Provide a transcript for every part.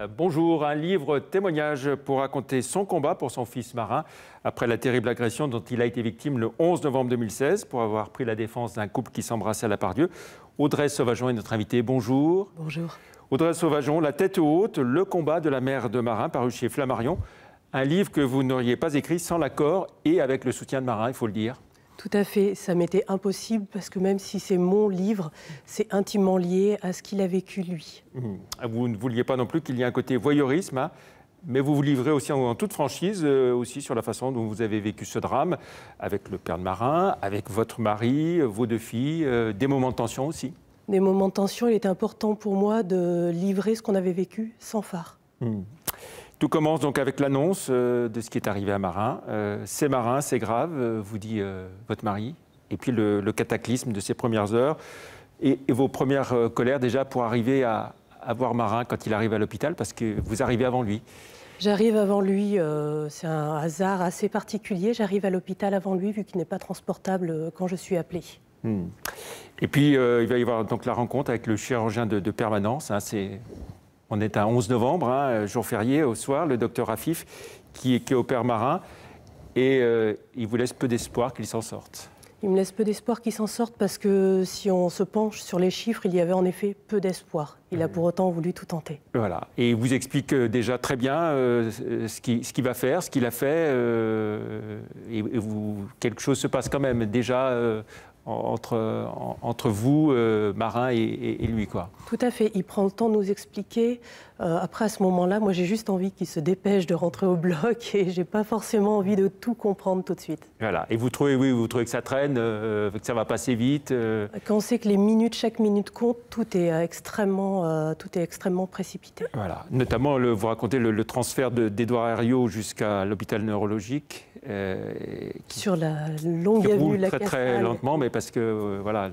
Bonjour, un livre témoignage pour raconter son combat pour son fils marin après la terrible agression dont il a été victime le 11 novembre 2016 pour avoir pris la défense d'un couple qui s'embrassait à la Part-Dieu. Audrey Sauvageon est notre invitée. Bonjour. Bonjour. Audrey Sauvageon, La tête haute, le combat de la mère de Marin, paru chez Flammarion. Un livre que vous n'auriez pas écrit sans l'accord et avec le soutien de Marin, il faut le dire. Tout à fait, ça m'était impossible parce que même si c'est mon livre, c'est intimement lié à ce qu'il a vécu lui. Vous ne vouliez pas non plus qu'il y ait un côté voyeurisme, hein, mais vous vous livrez aussi en toute franchise aussi sur la façon dont vous avez vécu ce drame avec le père de Marin, avec votre mari, vos deux filles, des moments de tension aussi. Des moments de tension, il était important pour moi de livrer ce qu'on avait vécu sans phare. Tout commence donc avec l'annonce de ce qui est arrivé à Marin. C'est Marin, c'est grave, vous dit votre mari. Et puis le cataclysme de ces premières heures et vos premières colères déjà pour arriver à voir Marin quand il arrive à l'hôpital, parce que vous arrivez avant lui. J'arrive avant lui, c'est un hasard assez particulier. J'arrive à l'hôpital avant lui vu qu'il n'est pas transportable quand je suis appelée. Et puis il va y avoir donc la rencontre avec le chirurgien de permanence. Hein, on est un 11 novembre, hein, jour férié, au soir, le docteur Afif qui opère Marin et il vous laisse peu d'espoir qu'il s'en sorte. Il me laisse peu d'espoir qu'il s'en sorte parce que si on se penche sur les chiffres, il y avait en effet peu d'espoir. Il a pour autant voulu tout tenter. Voilà. Et il vous explique déjà très bien ce qu'il va faire, ce qu'il a fait. Quelque chose se passe quand même déjà entre vous, Marin, et lui, quoi. Tout à fait. Il prend le temps de nous expliquer. Après, à ce moment-là, moi, j'ai juste envie qu'il se dépêche de rentrer au bloc et j'ai pas forcément envie de tout comprendre tout de suite. Voilà. Et vous trouvez que ça traîne, que ça va passer vite Quand on sait que chaque minute compte, tout est extrêmement précipité. Voilà. Notamment, vous racontez le transfert d'Édouard Herriot jusqu'à l'hôpital neurologique. Sur la longue avenue de la Cassagne. Très lentement, mais parce que voilà,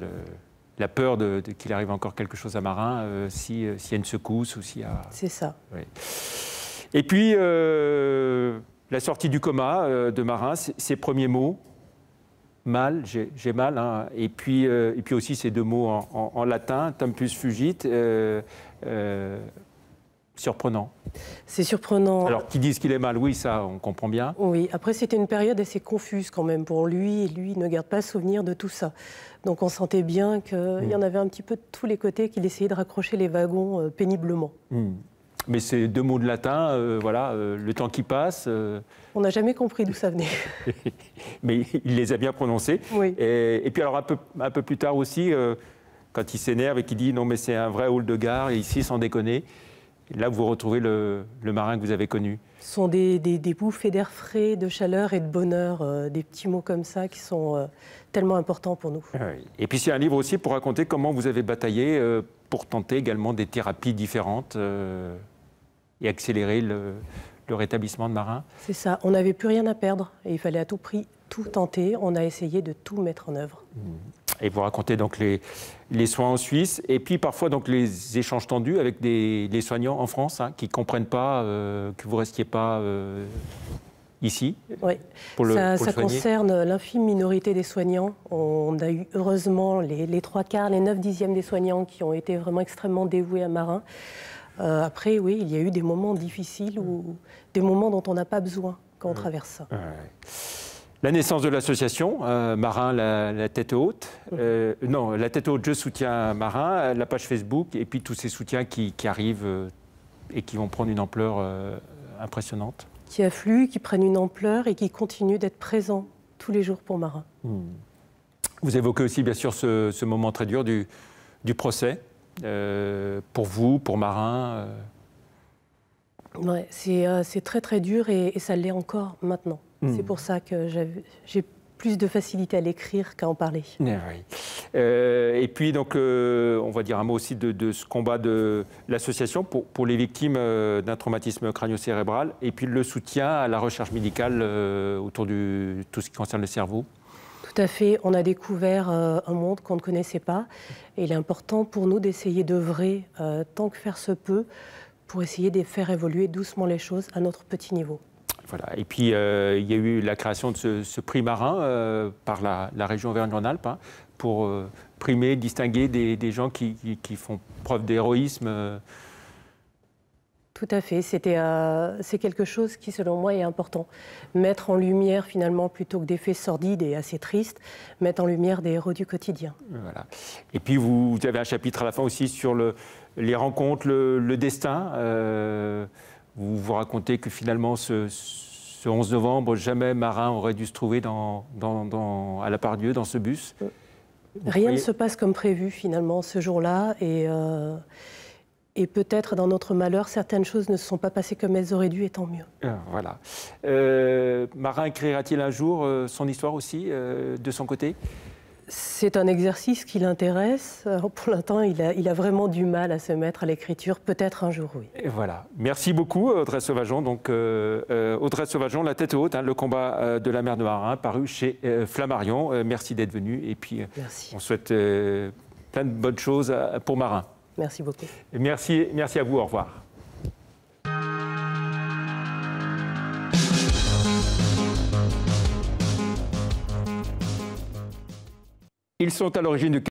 la peur qu'il arrive encore quelque chose à Marin, s'il y a une secousse ou s'il y a... C'est ça. Oui. Et puis, la sortie du coma de Marin, ses premiers mots, mal, j'ai mal, hein, et puis aussi ces deux mots en latin, tempus fugit, surprenant. C'est surprenant. Alors, qu'ils disent qu'il est mal, oui, ça, on comprend bien. Oui, après, c'était une période assez confuse quand même pour lui, et lui ne garde pas souvenir de tout ça. Donc, on sentait bien qu'il y en avait un petit peu de tous les côtés, qu'il essayait de raccrocher les wagons péniblement. Mais ces deux mots de latin, voilà, le temps qui passe... On n'a jamais compris d'où ça venait. Mais il les a bien prononcés. Oui. Et puis, alors, un peu plus tard aussi, quand il s'énerve et qu'il dit « Non, mais c'est un vrai hall de gare, et ici, sans déconner », là, vous retrouvez le Marin que vous avez connu. Ce sont des bouffées d'air frais, de chaleur et de bonheur, des petits mots comme ça qui sont tellement importants pour nous. Oui. Et puis c'est un livre aussi pour raconter comment vous avez bataillé pour tenter également des thérapies différentes et accélérer le rétablissement de Marin. C'est ça, on n'avait plus rien à perdre et il fallait à tout prix tout tenter. On a essayé de tout mettre en œuvre. Et vous racontez donc les soins en Suisse et puis parfois donc les échanges tendus avec les soignants en France, hein, qui ne comprennent pas que vous ne restiez pas ici. Oui, ça concerne l'infime minorité des soignants. On a eu heureusement les trois quarts, les 9/10 des soignants qui ont été vraiment extrêmement dévoués à Marin. Après, oui, il y a eu des moments difficiles ou des moments dont on n'a pas besoin quand on traverse ça. La naissance de l'association, Marin, la tête haute. Non, la tête haute, je soutiens Marin, la page Facebook, et puis tous ces soutiens qui arrivent et qui vont prendre une ampleur impressionnante. Qui affluent, qui prennent une ampleur et qui continuent d'être présents tous les jours pour Marin. Vous évoquez aussi, bien sûr, ce moment très dur du procès, pour vous, pour Marin. Ouais, c'est très très dur et ça l'est encore maintenant. C'est pour ça que j'ai plus de facilité à l'écrire qu'à en parler. Oui. Et puis, donc, on va dire un mot aussi de ce combat de l'association pour les victimes d'un traumatisme crânio-cérébral et puis le soutien à la recherche médicale autour de tout ce qui concerne le cerveau. Tout à fait. On a découvert un monde qu'on ne connaissait pas et il est important pour nous d'essayer d'œuvrer tant que faire se peut pour essayer de faire évoluer doucement les choses à notre petit niveau. Voilà. Et puis, il y a eu la création de ce prix Marin par la région Auvergne-Rhône-Alpes, hein, pour primer, distinguer des gens qui font preuve d'héroïsme Tout à fait. C'est quelque chose qui, selon moi, est important. Mettre en lumière, finalement, plutôt que des faits sordides et assez tristes, mettre en lumière des héros du quotidien. Voilà. Et puis, vous avez un chapitre à la fin aussi sur les rencontres, le destin. Vous racontez que finalement, ce 11 novembre, jamais Marin aurait dû se trouver à la Part-Dieu, dans ce bus. Rien ne se passe comme prévu, finalement, ce jour-là. Et peut-être, dans notre malheur, certaines choses ne se sont pas passées comme elles auraient dû, et tant mieux. Voilà. Marin écrira-t-il un jour son histoire aussi, de son côté ? C'est un exercice qui l'intéresse. Pour l'instant, il a vraiment du mal à se mettre à l'écriture. Peut-être un jour, oui. Et voilà. Merci beaucoup, Audrey Sauvageon. Donc, Audrey Sauvageon, La tête haute, le combat de la mer de Marin, paru chez Flammarion. Merci d'être venu. Et puis, on souhaite plein de bonnes choses pour Marin. Merci beaucoup. Et merci à vous. Au revoir. Ils sont à l'origine de